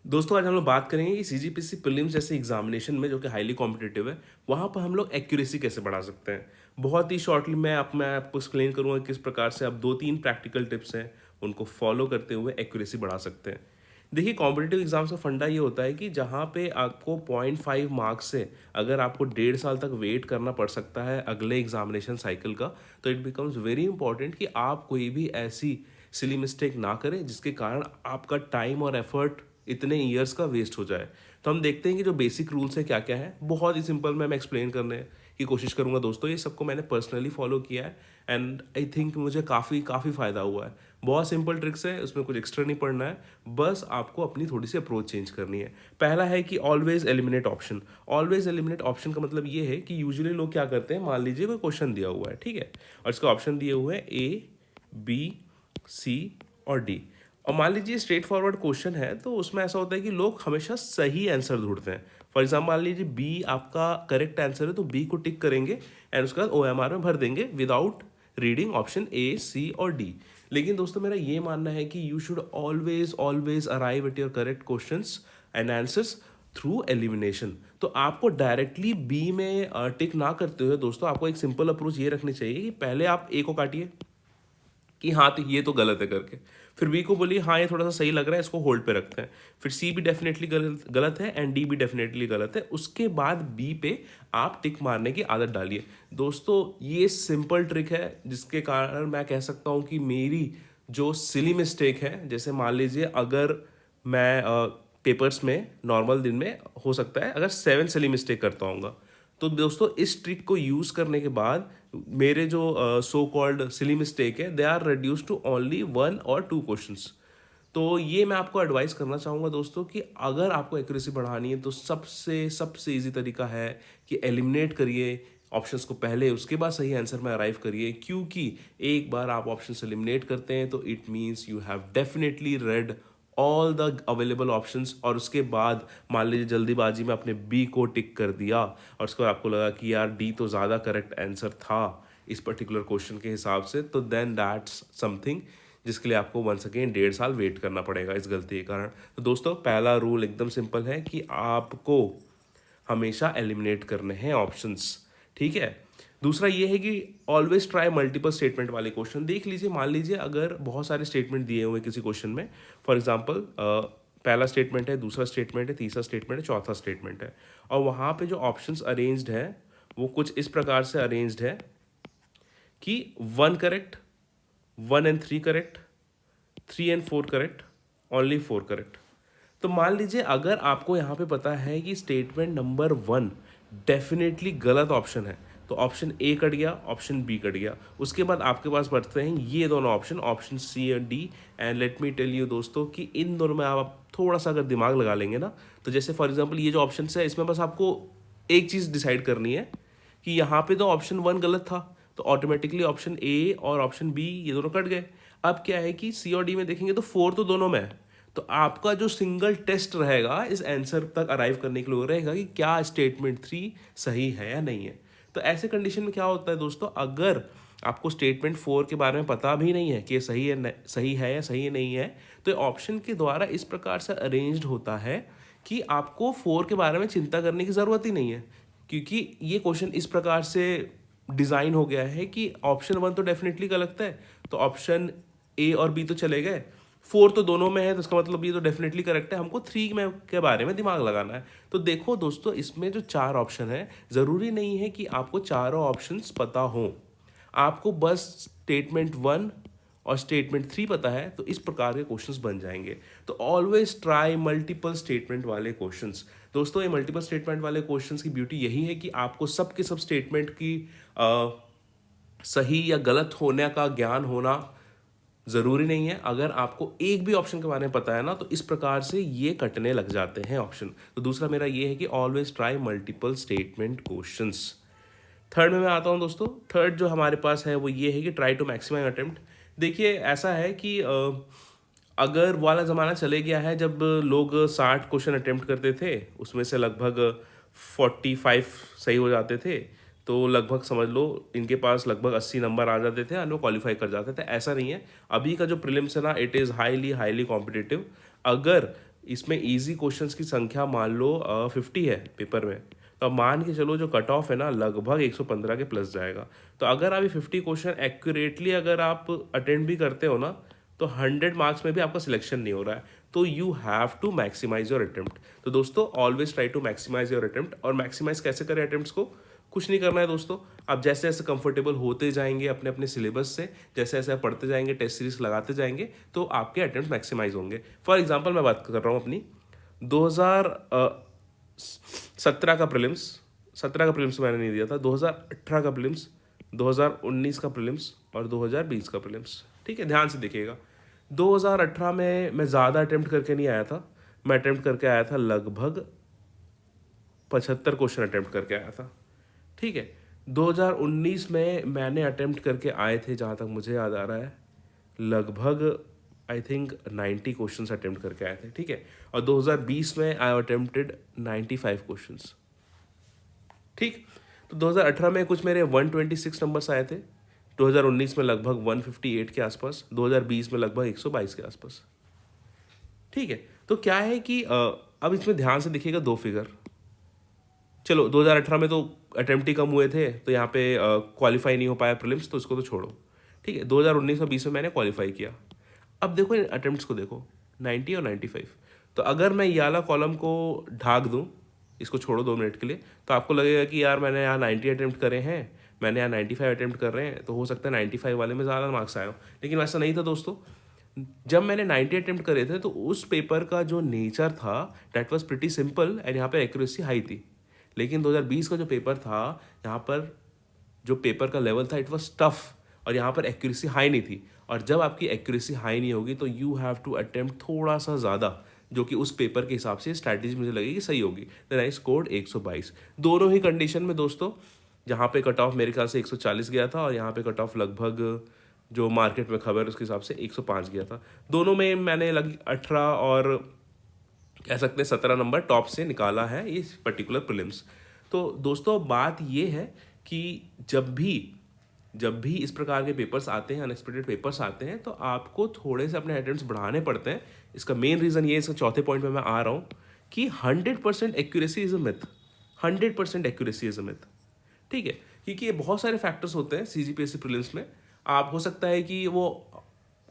दोस्तों आज हम लोग बात करेंगे कि सीजीपीसी प्रीलिम्स जैसे एग्जामिनेशन में जो कि हाईली कॉम्पिटिटिव है वहाँ पर हम लोग एक्यूरेसी कैसे बढ़ा सकते हैं। बहुत ही शॉर्टली मैं आपको एक्सप्लेन करूँगा किस प्रकार से आप दो तीन प्रैक्टिकल टिप्स हैं उनको फॉलो करते हुए एक्यूरेसी बढ़ा सकते हैं। देखिए कॉम्पिटिटिव एग्जाम्स का फंडा ये होता है कि जहाँ पे आपको 0.5 मार्क्स से अगर आपको 1.5 साल तक वेट करना पड़ सकता है अगले एग्जामिनेशन साइकिल का, तो इट बिकम्स वेरी इंपॉर्टेंट कि आप कोई भी ऐसी सिली मिस्टेक ना करें जिसके कारण आपका टाइम और एफर्ट इतने ईयर्स का वेस्ट हो जाए। तो हम देखते हैं कि जो बेसिक रूल्स हैं क्या क्या है, बहुत ही सिंपल मैं एक्सप्लेन करने की कोशिश करूंगा दोस्तों। ये सबको मैंने पर्सनली फॉलो किया है एंड आई थिंक मुझे काफ़ी काफ़ी फ़ायदा हुआ है। बहुत सिंपल ट्रिक्स है, उसमें कुछ एक्स्ट्रा नहीं पढ़ना है, बस आपको अपनी थोड़ी सी अप्रोच चेंज करनी है। पहला है कि always eliminate option. Always eliminate option का मतलब ये है कि यूजुअली लोग क्या करते हैं, मान लीजिए कोई क्वेश्चन दिया हुआ है, ठीक है, और इसका ऑप्शन दिए हुए हैं ए, बी, सी और डी। और मान लीजिए स्ट्रेट फॉरवर्ड क्वेश्चन है तो उसमें ऐसा होता है कि लोग हमेशा सही आंसर ढूंढते हैं। फॉर एग्जाम्पल मान लीजिए बी आपका करेक्ट आंसर है तो बी को टिक करेंगे एंड उसके बाद OMR में भर देंगे विदाउट रीडिंग ऑप्शन ए, सी और डी। लेकिन दोस्तों मेरा ये मानना है कि you should always always arrive at your correct questions and answers through elimination. तो आपको डायरेक्टली बी में टिक ना करते हुए दोस्तों आपको एक सिंपल अप्रोच ये रखनी चाहिए कि पहले आप ए को काटिए कि हाँ तो ये तो गलत है करके, फिर बी को बोलिए हाँ ये थोड़ा सा सही लग रहा है, इसको होल्ड पे रखते हैं, फिर सी भी डेफिनेटली गलत गलत है एंड डी भी डेफिनेटली गलत है, उसके बाद बी पे आप टिक मारने की आदत डालिए। दोस्तों ये सिंपल ट्रिक है जिसके कारण मैं कह सकता हूँ कि मेरी जो सिली मिस्टेक है, जैसे मान लीजिए अगर मैं पेपर्स में नॉर्मल दिन में हो सकता है अगर 7 सिली मिस्टेक करता हूँ, तो दोस्तों इस ट्रिक को यूज़ करने के बाद मेरे जो सो कॉल्ड सिली मिस्टेक है they are reduce to only 1 और 2 क्वेश्चंस। तो ये मैं आपको एडवाइस करना चाहूँगा दोस्तों कि अगर आपको एक्यूरेसी बढ़ानी है तो सबसे सबसे इजी तरीका है कि एलिमिनेट करिए ऑप्शंस को पहले, उसके बाद सही आंसर में अराइव करिए। क्योंकि एक बार आप ऑप्शंस एलिमिनेट करते हैं तो it means you have definitely read all the available options, और उसके बाद मान लीजिए जल्दीबाजी में आपने बी को टिक कर दिया और उसके बाद आपको लगा कि यार डी तो ज़्यादा करेक्ट आंसर था इस पर्टिकुलर क्वेश्चन के हिसाब से, तो देन दैट्स समथिंग जिसके लिए आपको वंस अगेन 1.5 साल वेट करना पड़ेगा इस गलती के कारण। तो दोस्तों पहला रूल एकदम सिंपल है कि आपको हमेशा एलिमिनेट करने हैं ऑप्शंस, ठीक है। दूसरा ये है कि ऑलवेज ट्राई मल्टीपल स्टेटमेंट वाले क्वेश्चन। देख लीजिए मान लीजिए अगर बहुत सारे स्टेटमेंट दिए हुए हैं किसी क्वेश्चन में, फॉर एग्जांपल पहला स्टेटमेंट है, दूसरा स्टेटमेंट है, तीसरा स्टेटमेंट है, चौथा स्टेटमेंट है, और वहाँ पे जो ऑप्शंस अरेंज्ड है वो कुछ इस प्रकार से अरेंज्ड है कि 1 correct, 1 and 3 correct, 3 and 4 correct, only 4 correct. तो मान लीजिए अगर आपको यहाँ पे पता है कि स्टेटमेंट नंबर 1 डेफिनेटली गलत ऑप्शन है, तो ऑप्शन ए कट गया, ऑप्शन बी कट गया, उसके बाद आपके पास बचते हैं ये दोनों ऑप्शन, ऑप्शन सी और डी। And let me tell you दोस्तों कि इन दोनों में आप थोड़ा सा अगर दिमाग लगा लेंगे ना, तो जैसे फॉर एग्जांपल ये जो ऑप्शन है इसमें बस आपको एक चीज़ डिसाइड करनी है कि यहाँ पे तो ऑप्शन 1 गलत था तो ऑटोमेटिकली ऑप्शन ए और ऑप्शन बी ये दोनों कट गए। अब क्या है कि सी और डी में देखेंगे तो 4 तो दोनों में है, तो आपका जो सिंगल टेस्ट रहेगा इस आंसर तक अराइव करने के लिए वो रहेगा कि क्या स्टेटमेंट 3 सही है या नहीं है। तो ऐसे कंडीशन में क्या होता है दोस्तों, अगर आपको स्टेटमेंट 4 के बारे में पता भी नहीं है कि ये सही है या सही नहीं है, तो ऑप्शन के द्वारा इस प्रकार से अरेंज्ड होता है कि आपको 4 के बारे में चिंता करने की ज़रूरत ही नहीं है, क्योंकि ये क्वेश्चन इस प्रकार से डिज़ाइन हो गया है कि ऑप्शन 1 तो डेफिनेटली गलत है, तो ऑप्शन ए और बी तो चले गए, 4 तो दोनों में है तो इसका मतलब ये तो डेफिनेटली करेक्ट है, हमको 3 में के बारे में दिमाग लगाना है। तो देखो दोस्तों इसमें जो 4 ऑप्शन है ज़रूरी नहीं है कि आपको चारों ऑप्शंस पता हों, आपको बस स्टेटमेंट 1 और स्टेटमेंट 3 पता है तो इस प्रकार के क्वेश्चंस बन जाएंगे। तो ऑलवेज ट्राई मल्टीपल स्टेटमेंट वाले क्वेश्चंस। दोस्तों ये मल्टीपल स्टेटमेंट वाले क्वेश्चंस की ब्यूटी यही है कि आपको सब के सब स्टेटमेंट की सही या गलत होने का ज्ञान होना ज़रूरी नहीं है। अगर आपको एक भी ऑप्शन के बारे में पता है ना तो इस प्रकार से ये कटने लग जाते हैं ऑप्शन। तो दूसरा मेरा ये है कि always try multiple statement questions. Third में मैं आता हूँ दोस्तों। थर्ड जो हमारे पास है वो ये है कि ट्राई टू मैक्सिमाइज अटेम्प्ट। देखिए ऐसा है कि अगर वाला ज़माना चले गया है जब लोग 60 क्वेश्चन अटेम्प्ट करते थे, उसमें से लगभग 45 सही हो जाते थे, तो लगभग समझ लो इनके पास लगभग 80 नंबर आ जाते थे और वो क्वालिफाई कर जाते थे। ऐसा नहीं है, अभी का जो प्रीलिम्स है ना, it is highly highly competitive. अगर इसमें इजी क्वेश्चंस की संख्या मान लो 50 है पेपर में, तो अब मान के चलो जो कट ऑफ है ना लगभग 115 के प्लस जाएगा। तो अगर आप ये 50 क्वेश्चन एक्यूरेटली अगर आप अटेंड भी करते हो ना, तो 100 मार्क्स में भी आपका सिलेक्शन नहीं हो रहा है। तो you have to maximise your attempt. तो दोस्तों always try to maximise your attempt. और मैक्सिमाइज कैसे करें अटेम्प्ट्स को? कुछ नहीं करना है दोस्तों, आप जैसे जैसे कंफर्टेबल होते जाएंगे अपने अपने सिलेबस से, जैसे जैसे आप पढ़ते जाएंगे, टेस्ट सीरीज लगाते जाएंगे, तो आपके अटेम्प्ट मैक्सिमाइज होंगे। फॉर एग्जांपल मैं बात कर रहा हूँ अपनी 2017 का प्रीलिम्स, 17 का प्रीलिम्स मैंने नहीं दिया था, 2018 का प्रीलिम्स, 2019 का प्रीलिम्स और 2020 का प्रीलिम्स। ठीक है, ध्यान से देखिएगा। 2018 में मैं ज़्यादा अटेम्प्ट करके नहीं आया था, मैं अटेम्प्ट करके आया था लगभग 75 क्वेश्चन अटेम्प्ट करके आया था। ठीक है, 2019 में मैंने अटेम्प्ट करके आए थे, जहाँ तक मुझे याद आ रहा है, लगभग आई थिंक 90 क्वेश्चंस अटेम्प्ट करके आए थे। ठीक है, और 2020 में आई अटेम्प्टेड 95 क्वेश्चंस। ठीक, तो 2018 में कुछ मेरे 126 नंबर्स आए थे, 2019 में लगभग 158 के आसपास, 2020 में लगभग 122 के आसपास। ठीक है, तो क्या है कि अब इसमें ध्यान से देखिएगा दो फिगर। चलो 2018 में तो अटेम्प्ट ही कम हुए थे, तो यहाँ पे क्वालिफाई नहीं हो पाया प्रीलिम्स, तो इसको तो छोड़ो। ठीक है, 2019 और 20 में मैंने क्वालिफाई किया। अब देखो इन अटेम्प्ट्स को देखो, 90 और 95। तो अगर मैं ये वाला कॉलम को ढाक दूँ, इसको छोड़ो 2 मिनट के लिए, तो आपको लगेगा कि यार मैंने यहाँ 90 अटेम्प्ट करे हैं, मैंने यहाँ 95 अटेम्प्ट कर रहे हैं, तो हो सकता है 95 वाले में ज़्यादा मार्क्स आए हो। लेकिन वैसा नहीं था दोस्तों। जब मैंने 90 अटेम्प्ट करे थे, तो उस पेपर का जो नेचर था that was pretty simple and यहाँ पर एक्यूरेसी हाई थी। लेकिन 2020 का जो पेपर था, यहाँ पर जो पेपर का लेवल था इट वाज टफ, और यहाँ पर एक्यूरेसी हाई नहीं थी। और जब आपकी एक्यूरेसी हाई नहीं होगी, तो यू हैव टू अटेम्प्ट थोड़ा सा ज़्यादा, जो कि उस पेपर के हिसाब से स्ट्रैटेजी मुझे लगेगी सही होगी। Then I scored 122। दोनों ही कंडीशन में दोस्तों, जहाँ पे कट ऑफ मेरे ख्याल से 140 गया था, और यहाँ पे कट ऑफ लगभग जो मार्केट में खबर है उसके हिसाब से 105 गया था। दोनों में मैंने लगभग 18 और कह सकते हैं 17 नंबर टॉप से निकाला है इस पर्टिकुलर प्रीलिम्स। तो दोस्तों बात ये है कि जब भी इस प्रकार के पेपर्स आते हैं, अनएक्सपेक्टेड पेपर्स आते हैं, तो आपको थोड़े से अपने अटेम्प्ट्स बढ़ाने पड़ते हैं। इसका मेन रीज़न ये, इसका चौथे पॉइंट में मैं आ रहा हूँ कि 100% accuracy is a myth. 100% accuracy is a myth. ठीक है, क्योंकि ये बहुत सारे फैक्टर्स होते हैं सीजीपीएससी प्रीलिम्स में। आप हो सकता है कि वो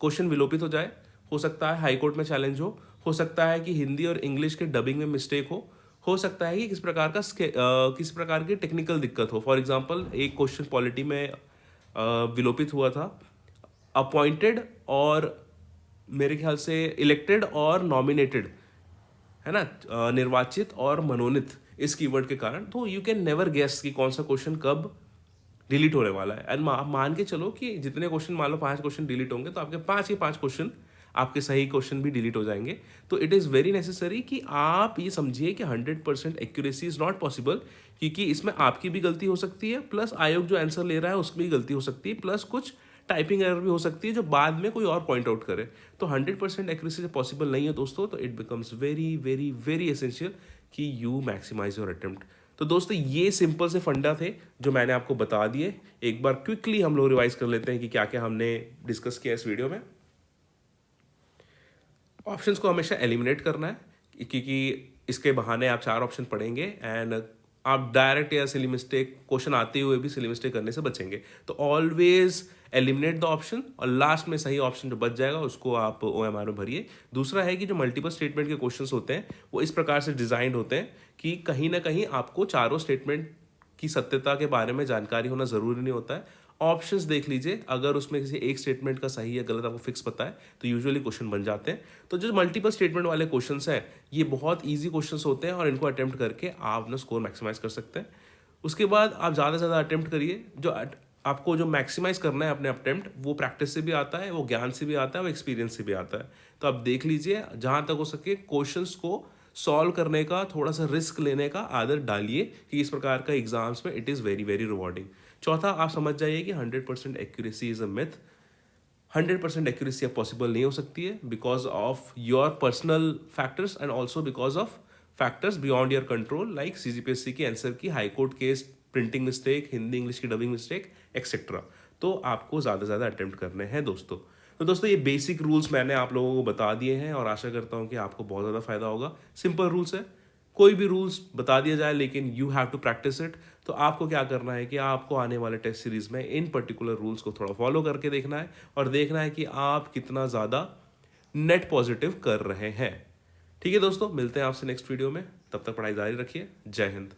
क्वेश्चन विलोपित हो जाए, हो सकता है हाई कोर्ट में चैलेंज हो सकता है कि हिंदी और इंग्लिश के डबिंग में मिस्टेक हो सकता है कि किस प्रकार की टेक्निकल दिक्कत हो। फॉर एग्जांपल एक क्वेश्चन पॉलिटी में विलोपित हुआ था, अपॉइंटेड और मेरे ख्याल से इलेक्टेड और नॉमिनेटेड, है ना, निर्वाचित और मनोनीत, इस कीवर्ड के कारण। तो यू कैन नेवर गेस कि कौन सा क्वेश्चन कब डिलीट होने वाला है। एंड मान के चलो कि जितने क्वेश्चन, मान लो 5 क्वेश्चन डिलीट होंगे, तो आपके 5 के 5 क्वेश्चन, आपके सही क्वेश्चन भी डिलीट हो जाएंगे। तो इट इज़ वेरी नेसेसरी कि आप ये समझिए कि 100% एक्यूरेसी इज़ नॉट पॉसिबल, क्योंकि इसमें आपकी भी गलती हो सकती है, प्लस आयोग जो आंसर ले रहा है उसकी भी गलती हो सकती है, प्लस कुछ टाइपिंग एरर भी हो सकती है जो बाद में कोई और पॉइंट आउट करे। तो 100% एक्यूरेसी पॉसिबल नहीं है दोस्तों। तो it becomes very very very essential कि यू मैक्सिमाइज योर अटेम्प्ट। तो दोस्तों ये सिंपल से फंडा थे जो मैंने आपको बता दिए। एक बार क्विकली हम लोग रिवाइज कर लेते हैं कि क्या क्या हमने डिस्कस किया इस वीडियो में। ऑप्शंस को हमेशा एलिमिनेट करना है, क्योंकि इसके बहाने आप 4 ऑप्शन पढ़ेंगे एंड आप डायरेक्ट या सिली मिस्टेक, क्वेश्चन आते हुए भी सिली मिस्टेक करने से बचेंगे। तो ऑलवेज एलिमिनेट द ऑप्शन, और लास्ट में सही ऑप्शन जो बच जाएगा उसको आप OMR में भरिए। दूसरा है कि जो मल्टीपल स्टेटमेंट के क्वेश्चंस होते हैं वो इस प्रकार से डिजाइंड होते हैं कि कहीं ना कहीं आपको चारों स्टेटमेंट की सत्यता के बारे में जानकारी होना जरूरी नहीं होता है। ऑप्शंस देख लीजिए, अगर उसमें किसी एक स्टेटमेंट का सही या गलत आपको फिक्स पता है तो यूजुअली क्वेश्चन बन जाते हैं। तो जो मल्टीपल स्टेटमेंट वाले क्वेश्चंस हैं ये बहुत इजी क्वेश्चंस होते हैं, और इनको अटेम्प्ट करके आप अपना स्कोर मैक्सिमाइज कर सकते हैं। उसके बाद आप ज़्यादा से ज़्यादा अटेम्प्ट करिए। आपको जो मैक्सिमाइज करना है अपने अटेम्प्ट, वो प्रैक्टिस से भी आता है, वो ज्ञान से भी आता है, वो एक्सपीरियंस से भी आता है। तो आप देख लीजिए, जहाँ तक हो सके क्वेश्चंस को सॉल्व करने का, थोड़ा सा रिस्क लेने का आदत डालिए, कि इस प्रकार का एग्जाम्स में it is very very rewarding. चौथा, आप समझ जाइए कि 100% accuracy is a myth. 100% accuracy अब पॉसिबल नहीं हो सकती है because of your personal factors and also because of factors beyond your control, like CGPSC की आंसर की high court case, printing mistake, Hindi English की डबिंग मिस्टेक एक्सेट्रा। तो आपको ज़्यादा से ज़्यादा अटेम्प्ट करने हैं दोस्तों। तो दोस्तों ये बेसिक रूल्स मैंने आप लोगों को बता दिए हैं और आशा करता हूँ कि आपको बहुत ज़्यादा फायदा होगा। सिंपल रूल्स है, कोई भी रूल्स बता दिया जाए लेकिन you have to practise it. तो आपको क्या करना है कि आपको आने वाले टेस्ट सीरीज में इन पर्टिकुलर रूल्स को थोड़ा फॉलो करके देखना है और देखना है कि आप कितना ज़्यादा नेट पॉजिटिव कर रहे हैं। ठीक है दोस्तों, मिलते हैं आपसे नेक्स्ट वीडियो में, तब तक पढ़ाई जारी रखिए। जय हिंद।